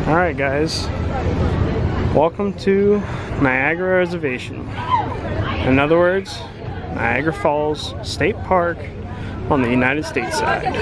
Alright guys, welcome to Niagara Reservation. In other words, Niagara Falls State Park on the United States side.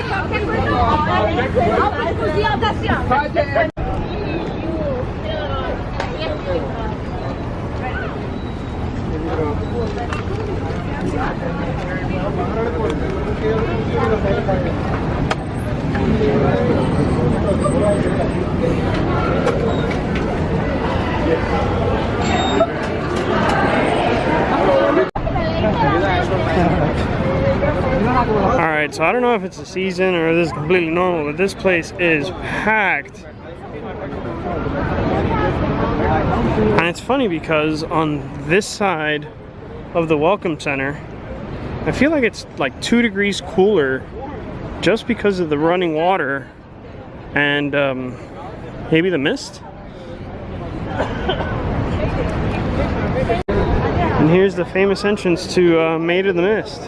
Alright, so I don't know if it's the season or this is completely normal, but this place is packed. And it's funny because on this side of the Welcome Center, I feel like it's like 2 degrees cooler just because of the running water and maybe the mist. And here's the famous entrance to Maid of the Mist.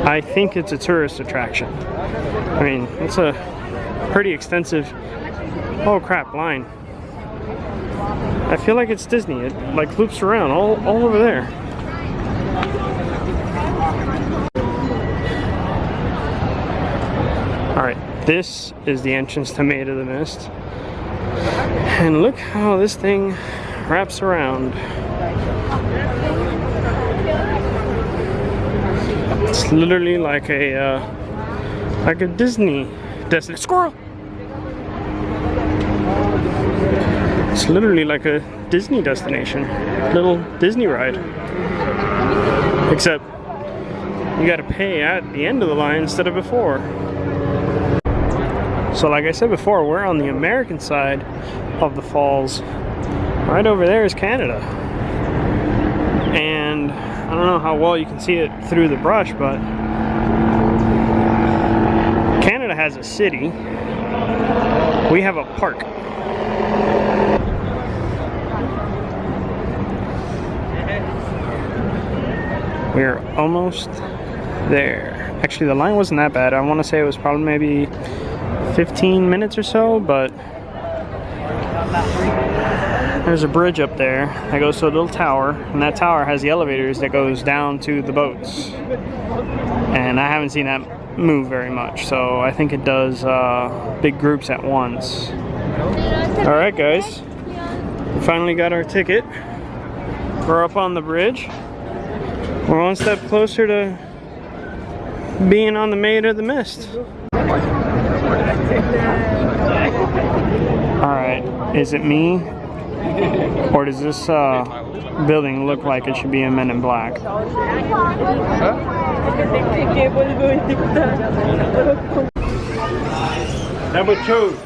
I think it's a tourist attraction. I mean, it's a pretty extensive, oh crap, line. I feel like it's Disney. It like loops around all over there. Alright, this is the entrance to Maid of the Mist. And look how this thing wraps around. It's literally like a Disney destination. Squirrel! It's literally like a Disney destination. Little Disney ride. Except you gotta pay at the end of the line instead of before. So like I said before, we're on the American side of the falls. Right over there is Canada. And I don't know how well you can see it through the brush, but Canada has a city. We have a park. We're almost there. Actually, the line wasn't that bad. I want to say it was probably maybe 15 minutes or so, but there's a bridge up there that goes to a little tower, and that tower has the elevators that goes down to the boats. And I haven't seen that move very much, so I think it does big groups at once. Alright guys, we finally got our ticket. We're up on the bridge. We're one step closer to being on the Maid of the Mist. Alright, is it me? Or does this building look like it should be a Men in Black? Number 2.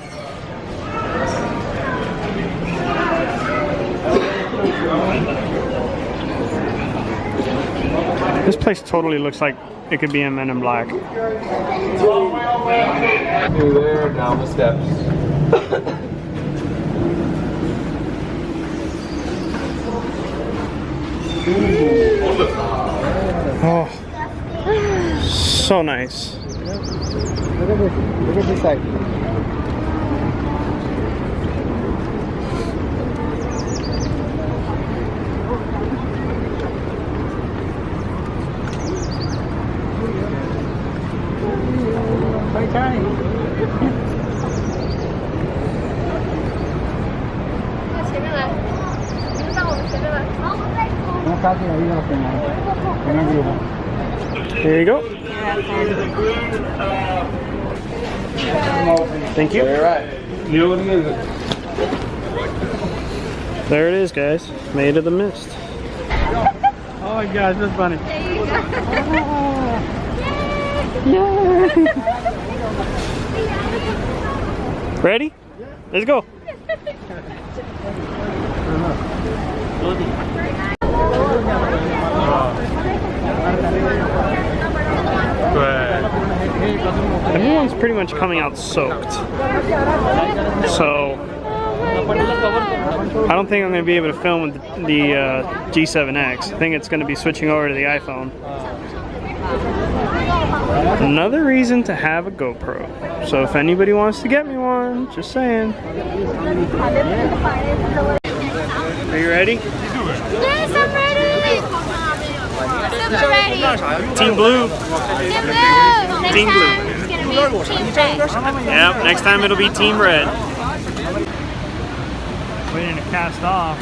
This place totally looks like it could be a Men in Black. Through there, down the steps. Oh, so nice. Look at this side. Here you go. Thank you. There it is, guys. Maid of the Mist. Oh my gosh, that's funny. Ready? Let's go. Everyone's pretty much coming out soaked. So I don't think I'm going to be able to film with the G7X. I think it's going to be switching over to the iPhone. Another reason to have a GoPro. So if anybody wants to get me one, just saying. Are you ready? Yes, I'm ready. Super ready. Team Blue. Team Team Blue. Blue. It's gonna be Team Red. Yep, next time it'll be Team Red. Waiting to cast off.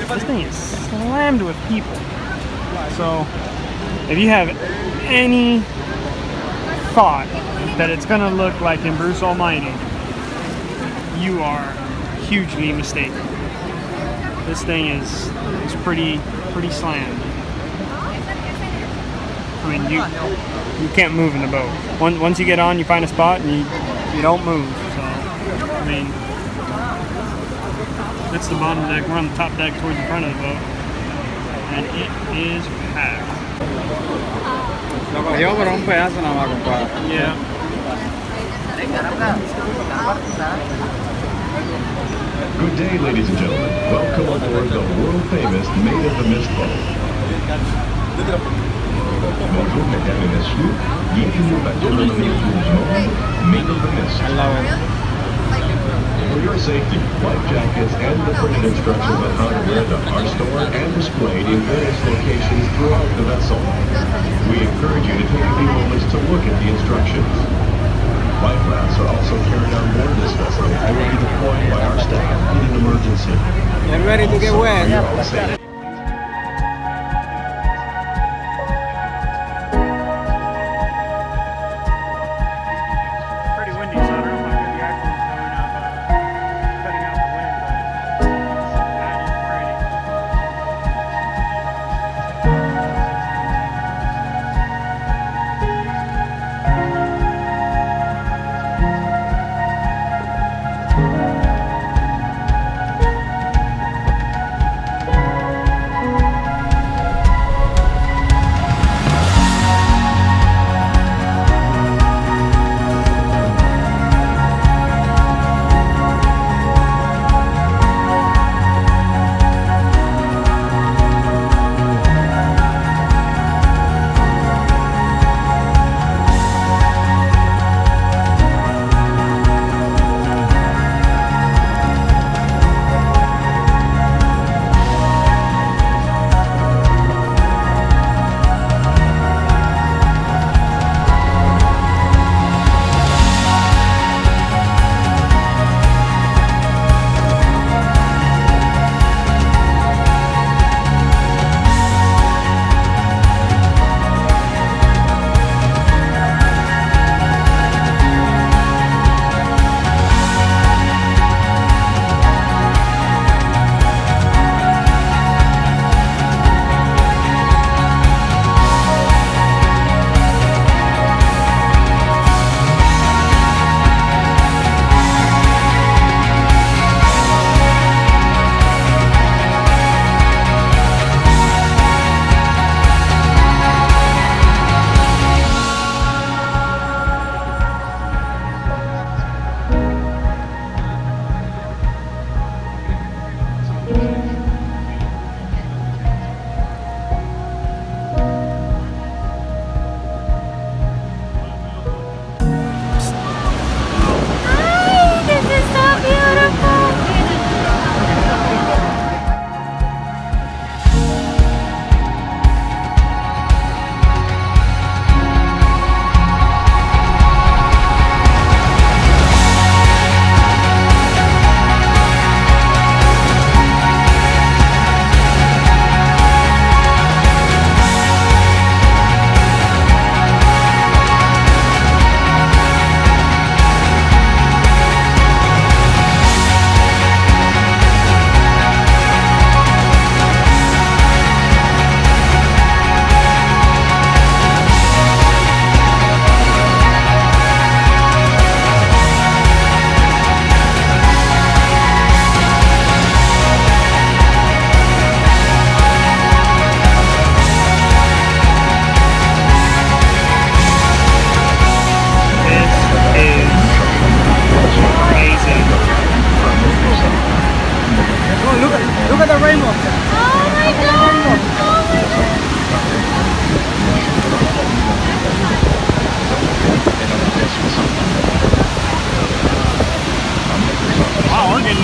This thing is slammed with people. So if you have any thought that it's gonna look like in Bruce Almighty, you are hugely mistaken. This thing is pretty slammed. I mean, you can't move in the boat. Once you get on, you find a spot and you don't move. So I mean, that's the bottom deck. We're on the top deck towards the front of the boat, and it is packed. Yeah. Good day, ladies and gentlemen. Welcome aboard the world-famous Maid of the Mist boat. Bonjour, mesdames et messieurs. Bienvenue au bateau de Maid of the Mist. For your safety, life jackets and the printed instructions on how to wear them are stored and displayed in various locations throughout the vessel. We encourage you to take a few moments to look at the instructions. Life rafts are also carried on board this vessel and will be deployed by our staff in an emergency. Get ready to get wet. For your own safety. Pretty windy, so I don't know how good the actual is going up, cutting out the wind, but that is pretty.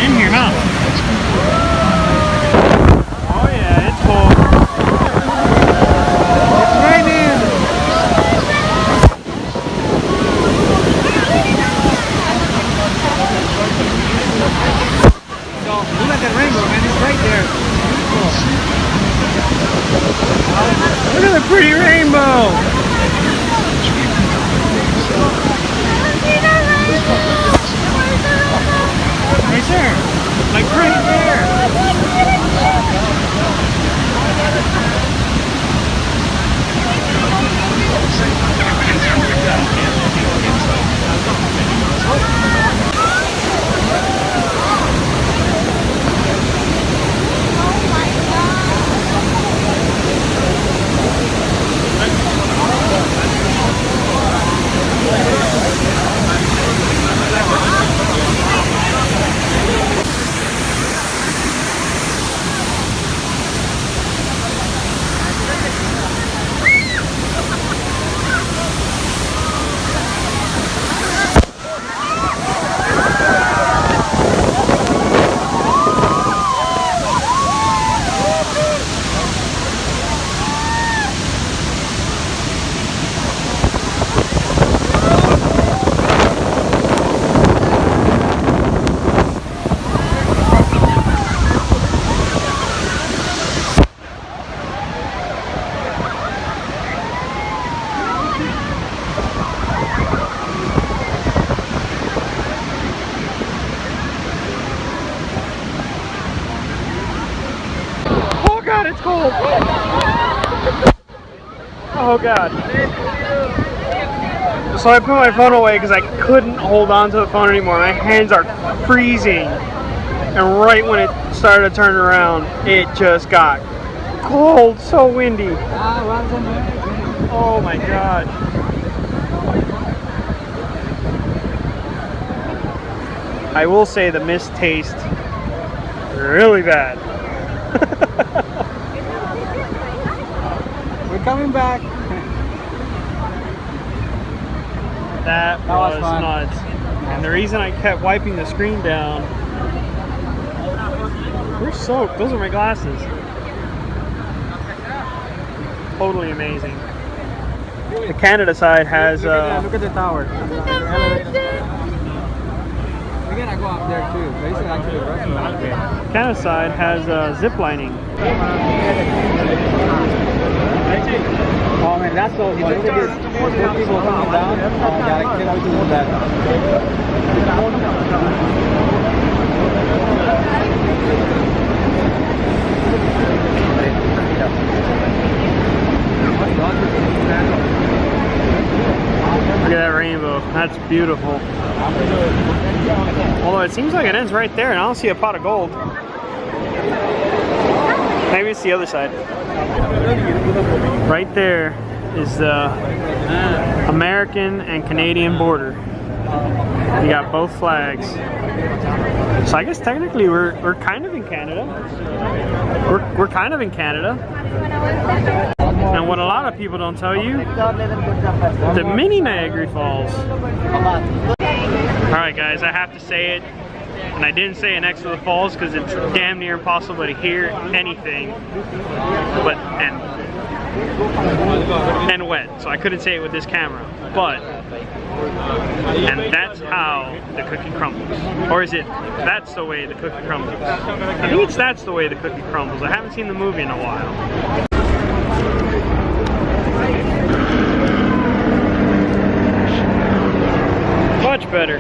in here, huh? Oh yeah, it's cold. It's raining. So look at that rainbow, man. It's right there. Look at the pretty rainbow. Right there. Like right there. Oh God, it's cold. Oh God. So I put my phone away because I couldn't hold on to the phone anymore. My hands are freezing. And right when it started to turn around, it just got cold, so windy. Oh my God. I will say the mist tastes really bad. We're coming back. That was nuts. And the reason I kept wiping the screen down, we're soaked. Those are my glasses. Totally amazing. The Canada side has Look at the tower. We're gonna go up there too. But it's actually a restaurant. Canada side has zip lining. Oh man, that's so funny. Look at this. There's people coming down. Oh my God, I can't wait to do that. Look at that rainbow. That's beautiful. Although it seems like it ends right there and I don't see a pot of gold. Maybe it's the other side. Right there is the American and Canadian border. You got both flags. So I guess technically we're kind of in Canada. We're kind of in Canada. And what a lot of people don't tell you, the mini Niagara Falls. Alright guys, I have to say it. And I didn't say it next to the falls because it's damn near impossible to hear anything but and wet, so I couldn't say it with this camera. But and that's how the cookie crumbles, or is it that's the way the cookie crumbles? I think it's that's the way the cookie crumbles. I haven't seen the movie in a while. Much better.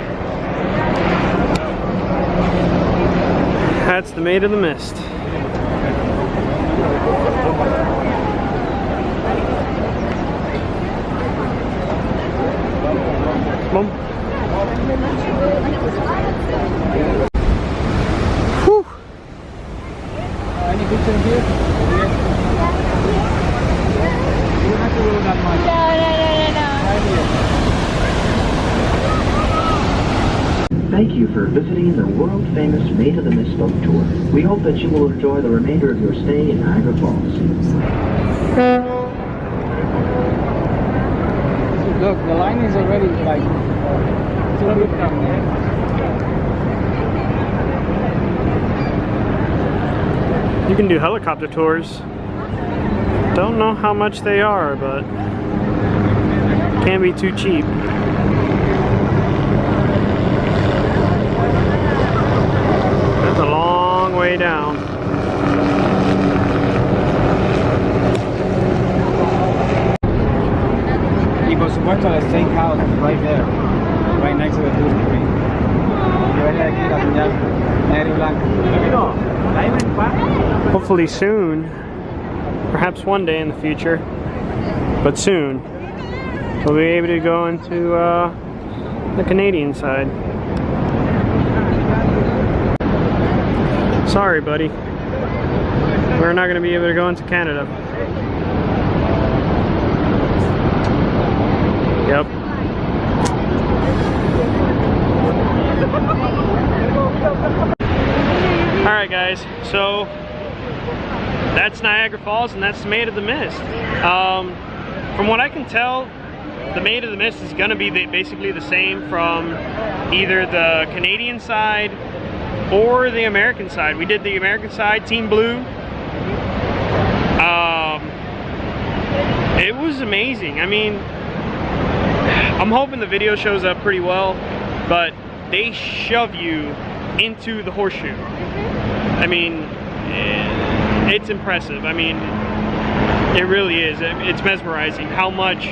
That's the Maid of the Mist. Mom. Whew. Any picture here? You don't have to roll that much. Thank you for visiting the world-famous Maid of the Mist boat tour. We hope that you will enjoy the remainder of your stay in Niagara Falls. Look, the line is already like too good down there. You can do helicopter tours. Don't know how much they are, but can't be too cheap. That's a long way down. Y por supuesto el steakhouse is right there, right next to the duty free. Yo venía aquí la señal negra y blanca. Hopefully soon, perhaps one day in the future, but soon, we'll be able to go into the Canadian side. Sorry, buddy. We're not going to be able to go into Canada. Yep. Alright guys, so that's Niagara Falls and that's the Maid of the Mist. From what I can tell, the Maid of the Mist is going to be basically the same from either the Canadian side or the American side. We did the American side, Team Blue. It was amazing. I mean, I'm hoping the video shows up pretty well, but they shove you into the horseshoe. I mean, it's impressive. I mean, it really is. It's mesmerizing how much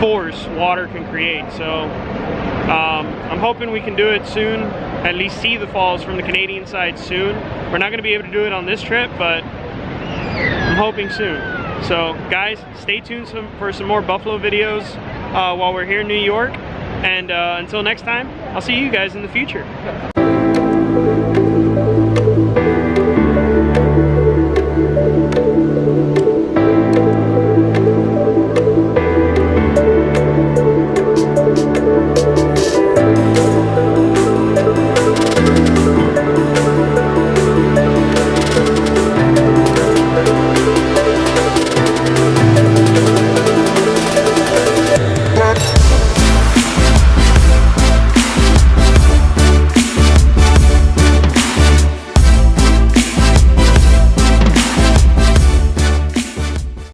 force water can create. So I'm hoping we can do it soon, at least see the falls from the Canadian side soon. We're not going to be able to do it on this trip, but I'm hoping soon. So guys, stay tuned for some more buffalo videos while we're here in New York, and until next time, I'll see you guys in the future.